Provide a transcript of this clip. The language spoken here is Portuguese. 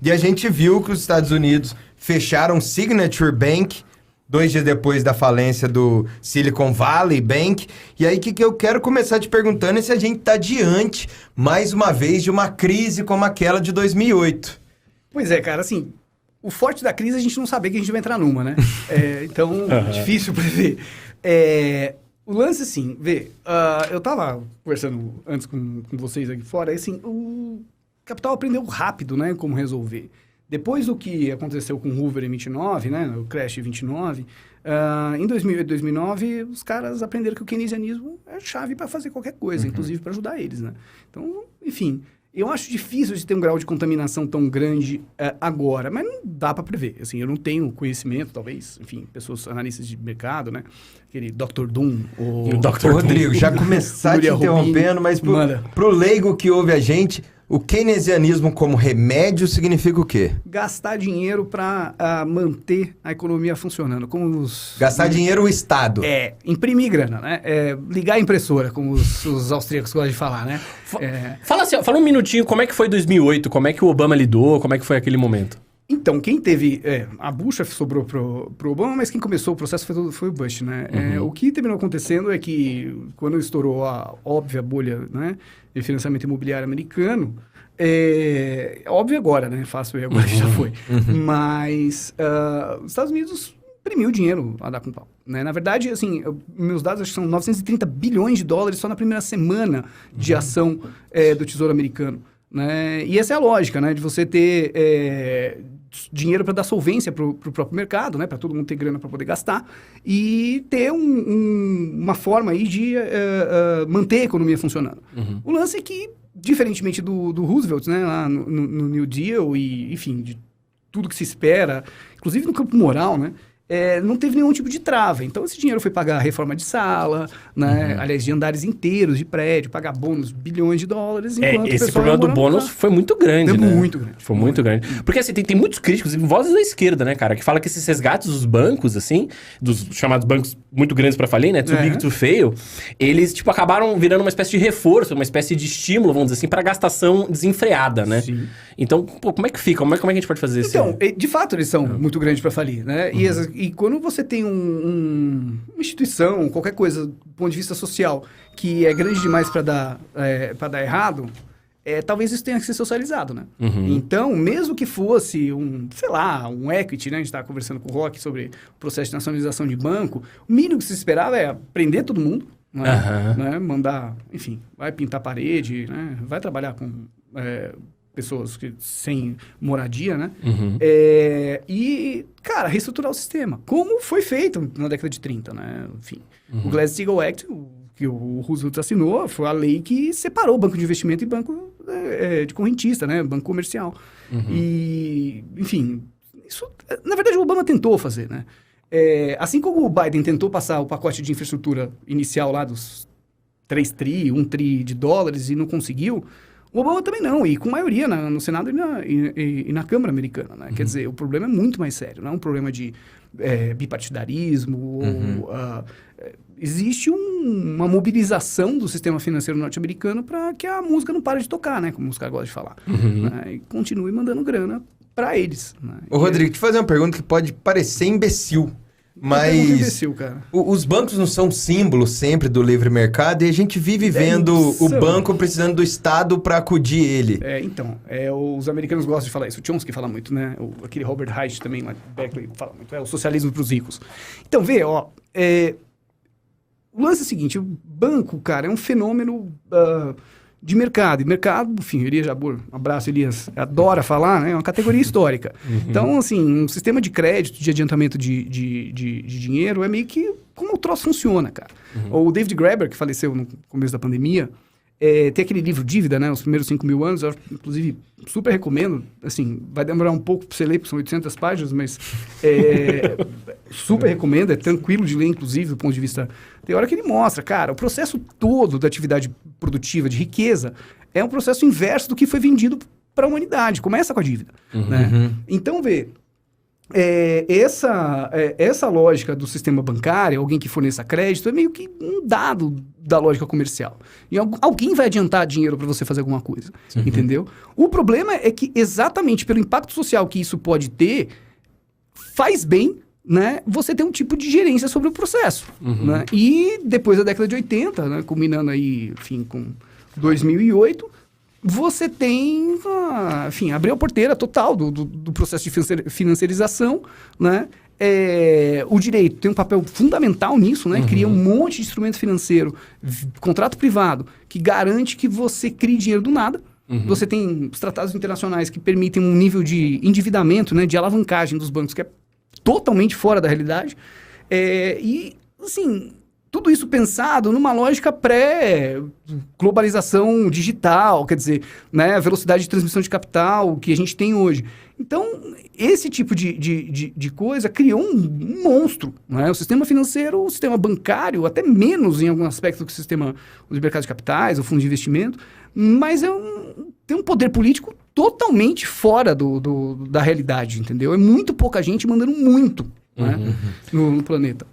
E a gente viu que os Estados Unidos fecharam Signature Bank 2 dias depois da falência do Silicon Valley Bank. E aí, o que eu quero começar te perguntando é se a gente está diante, mais uma vez, de uma crise como aquela de 2008. Pois é, cara, assim, o forte da crise é a gente não saber que a gente vai entrar numa, né? Então, difícil prever. O lance, assim, eu tava conversando antes com vocês aqui fora, e assim, o capital aprendeu rápido, né, como resolver. Depois do que aconteceu com o Hoover em 29, né, o crash em 29, em 2008 e 2009, os caras aprenderam que o keynesianismo é chave para fazer qualquer coisa, inclusive para ajudar eles, né? Então, enfim, eu acho difícil de ter um grau de contaminação tão grande agora, mas não dá para prever. Assim, eu não tenho conhecimento, talvez, enfim, pessoas, analistas de mercado, né? Aquele Dr. Doom, o Dr. Rodrigo, já começar te interrompendo, mas pro leigo que ouve a gente, o keynesianismo como remédio significa o quê? Gastar dinheiro para manter a economia funcionando. Gastar dinheiro o Estado. Imprimir grana, né? Ligar a impressora, como os austríacos gostam de falar, né? Fala um minutinho, como é que foi 2008? Como é que o Obama lidou? Como é que foi aquele momento? Então, quem teve... a Bush sobrou pro Obama, mas quem começou o processo foi o Bush, né? O que terminou acontecendo é que, quando estourou a óbvia bolha, né, de financiamento imobiliário americano, óbvio agora, né? Fácil agora já foi. Mas os Estados Unidos imprimiu dinheiro a dar com pau, né? Na verdade, assim, meus dados acho que são 930 bilhões de dólares só na primeira semana de ação do Tesouro Americano. Né? E essa é a lógica, né? De você ter dinheiro para dar solvência para o próprio mercado, né? Para todo mundo ter grana para poder gastar e ter uma forma aí de manter a economia funcionando. O lance é que, diferentemente do Roosevelt, né? Lá no New Deal e, enfim, de tudo que se espera, inclusive no campo moral, né? Não teve nenhum tipo de trava. Então, esse dinheiro foi pagar a reforma de sala, né? Aliás, de andares inteiros de prédio, pagar bônus, bilhões de dólares. Esse problema do bônus foi muito grande, né? Muito grande. Foi muito grande. Porque, assim, tem muitos críticos, vozes da esquerda, né, cara, que fala que esses resgates dos bancos, assim, dos chamados bancos muito grandes pra falir, né, too big to fail, eles, tipo, acabaram virando uma espécie de reforço, uma espécie de estímulo, vamos dizer assim, pra gastação desenfreada, né? Sim. Então, pô, como é que fica? Como é que a gente pode fazer isso? Então, de fato, eles são muito grandes pra falir, né? E quando você tem uma instituição, qualquer coisa, do ponto de vista social, que é grande demais para dar errado, talvez isso tenha que ser socializado, né? Então, mesmo que fosse um equity, né? A gente estava conversando com o Rock sobre o processo de nacionalização de banco, o mínimo que se esperava é prender todo mundo, né? Mandar, enfim, vai pintar parede, né? Vai trabalhar com pessoas sem moradia, né? E, cara, reestruturar o sistema. Como foi feito na década de 30, né? Enfim, o Glass-Steagall Act, que o Roosevelt assinou, foi a lei que separou o banco de investimento e banco de correntista, né? Banco comercial. E, enfim, isso, na verdade, o Obama tentou fazer, né? Assim como o Biden tentou passar o pacote de infraestrutura inicial lá dos 1 tri de dólares e não conseguiu, o Obama também não, e com maioria no Senado e na Câmara americana, né? Quer dizer, o problema é muito mais sério, não é um problema de bipartidarismo. Existe uma mobilização do sistema financeiro norte-americano para que a música não pare de tocar, né? Como os caras gostam de falar. Né? E continue mandando grana para eles. Né? Ô, Rodrigo, te fazer uma pergunta que pode parecer imbecil. Mas imbecil, cara. Os bancos não são símbolo sempre do livre mercado e a gente vive vendo o banco precisando do Estado para acudir ele. Então, os americanos gostam de falar isso. O Chomsky fala muito, né? Aquele Robert Reich também, lá, Berkeley, fala muito. O socialismo para os ricos. Então, o lance é o seguinte, o banco, cara, é um fenômeno de mercado. E mercado, enfim, Elias Jabbour, um abraço, Elias, adora falar, né? É uma categoria histórica. Então, assim, um sistema de crédito, de adiantamento de dinheiro é meio que como o troço funciona, cara. O David Graeber, que faleceu no começo da pandemia, tem aquele livro Dívida, né? Os primeiros 5.000 anos, eu, inclusive, super recomendo. Assim, vai demorar um pouco para você ler, porque são 800 páginas, mas super recomendo. É tranquilo de ler, inclusive, do ponto de vista teórico. Ele mostra, cara, o processo todo da atividade produtiva, de riqueza, é um processo inverso do que foi vendido para a humanidade. Começa com a dívida. Né? Então, essa lógica do sistema bancário, alguém que forneça crédito, é meio que um dado da lógica comercial. E alguém vai adiantar dinheiro para você fazer alguma coisa, entendeu? O problema é que exatamente pelo impacto social que isso pode ter, faz bem, né, você ter um tipo de gerência sobre o processo. Né? E depois da década de 80, né, culminando aí, enfim, com 2008... você tem, enfim, abriu a porteira total do processo de financiarização, né? O direito tem um papel fundamental nisso, né? Cria um monte de instrumento financeiro, contrato privado, que garante que você crie dinheiro do nada. Você tem os tratados internacionais que permitem um nível de endividamento, né? De alavancagem dos bancos que é totalmente fora da realidade. E, assim... tudo isso pensado numa lógica pré-globalização digital, quer dizer, né, a velocidade de transmissão de capital que a gente tem hoje. Então, esse tipo de coisa criou um monstro. Né? O sistema financeiro, o sistema bancário, até menos em algum aspecto do que o sistema dos mercados de capitais, o fundo de investimento, mas tem um poder político totalmente fora da realidade, entendeu? É muito pouca gente mandando muito, né, no planeta.